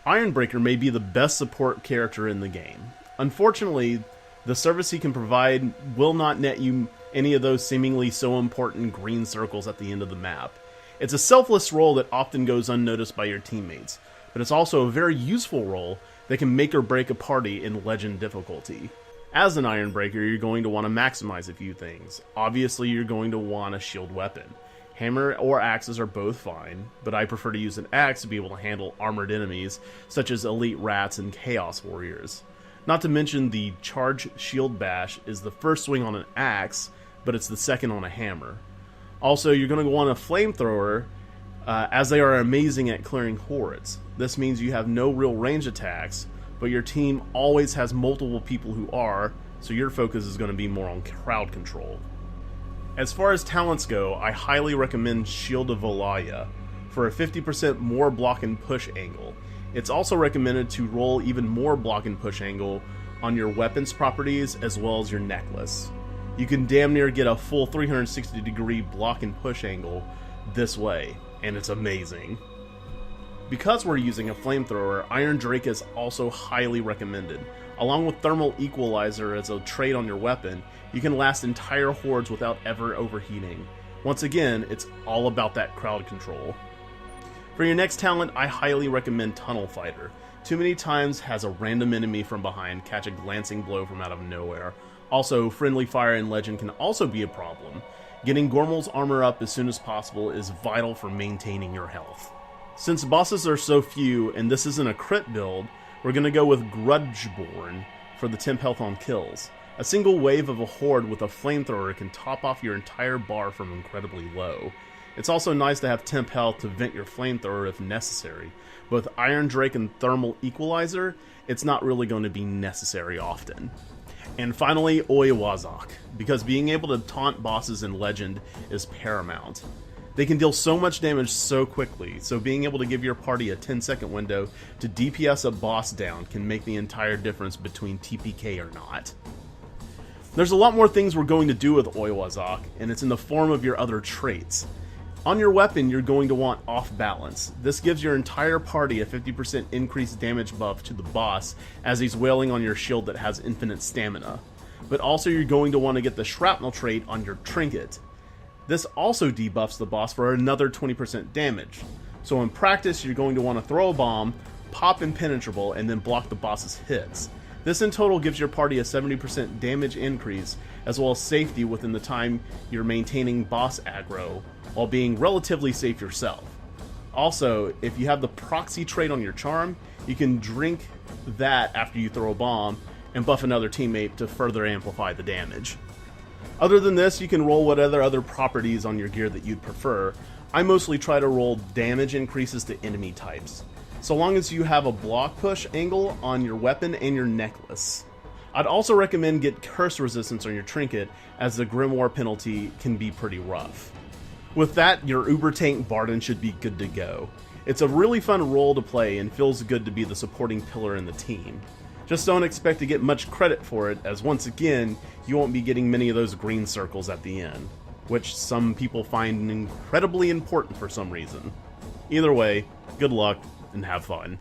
Ironbreaker may be the best support character in the game. Unfortunately, the service he can provide will not net you any of those seemingly so important green circles at the end of the map. It's a selfless role that often goes unnoticed by your teammates, but it's also a very useful role that can make or break a party in Legend difficulty. As an Ironbreaker, you're going to want to maximize a few things. Obviously, you're going to want a shield weapon. Hammer or axes are both fine, but I prefer to use an axe to be able to handle armored enemies, such as elite rats and chaos warriors. Not to mention the charge shield bash is the first swing on an axe, but it's the second on a hammer. Also, you're going to want a flamethrower, as they are amazing at clearing hordes. This means you have no real range attacks, but your team always has multiple people who are, so your focus is going to be more on crowd control. As far as talents go, I highly recommend Shield of Valaya for a 50% more block and push angle. It's also recommended to roll even more block and push angle on your weapons properties as well as your necklace. You can damn near get a full 360 degree block and push angle this way, and it's amazing. Because we're using a flamethrower, Iron Drake is also highly recommended. Along with Thermal Equalizer as a trait on your weapon, you can last entire hordes without ever overheating. Once again, it's all about that crowd control. For your next talent, I highly recommend Tunnel Fighter. Too many times has a random enemy from behind catch a glancing blow from out of nowhere. Also, friendly fire in Legend can also be a problem. Getting Gormal's armor up as soon as possible is vital for maintaining your health. Since bosses are so few and this isn't a crit build, we're going to go with Grudgeborn for the temp health on kills. A single wave of a horde with a flamethrower can top off your entire bar from incredibly low. It's also nice to have temp health to vent your flamethrower if necessary. But with Iron Drake and Thermal Equalizer, it's not really going to be necessary often. And finally, Oiwazak, because being able to taunt bosses in Legend is paramount. They can deal so much damage so quickly, so being able to give your party a 10-second window to DPS a boss down can make the entire difference between TPK or not. There's a lot more things we're going to do with Oiwazak, and it's in the form of your other traits. On your weapon, you're going to want Off Balance. This gives your entire party a 50% increased damage buff to the boss as he's wailing on your shield that has infinite stamina. But also you're going to want to get the Shrapnel trait on your trinket. This also debuffs the boss for another 20% damage. So in practice, you're going to want to throw a bomb, pop Impenetrable, and then block the boss's hits. This in total gives your party a 70% damage increase, as well as safety within the time you're maintaining boss aggro, while being relatively safe yourself. Also, if you have the Proxy trait on your charm, you can drink that after you throw a bomb, and buff another teammate to further amplify the damage. Other than this, you can roll whatever other properties on your gear that you'd prefer. I mostly try to roll damage increases to enemy types, so long as you have a block push angle on your weapon and your necklace. I'd also recommend get curse resistance on your trinket, as the Grimoire penalty can be pretty rough. With that, your Uber Tank Bardin should be good to go. It's a really fun role to play and feels good to be the supporting pillar in the team. Just don't expect to get much credit for it, as once again, you won't be getting many of those green circles at the end, which some people find incredibly important for some reason. Either way, good luck and have fun.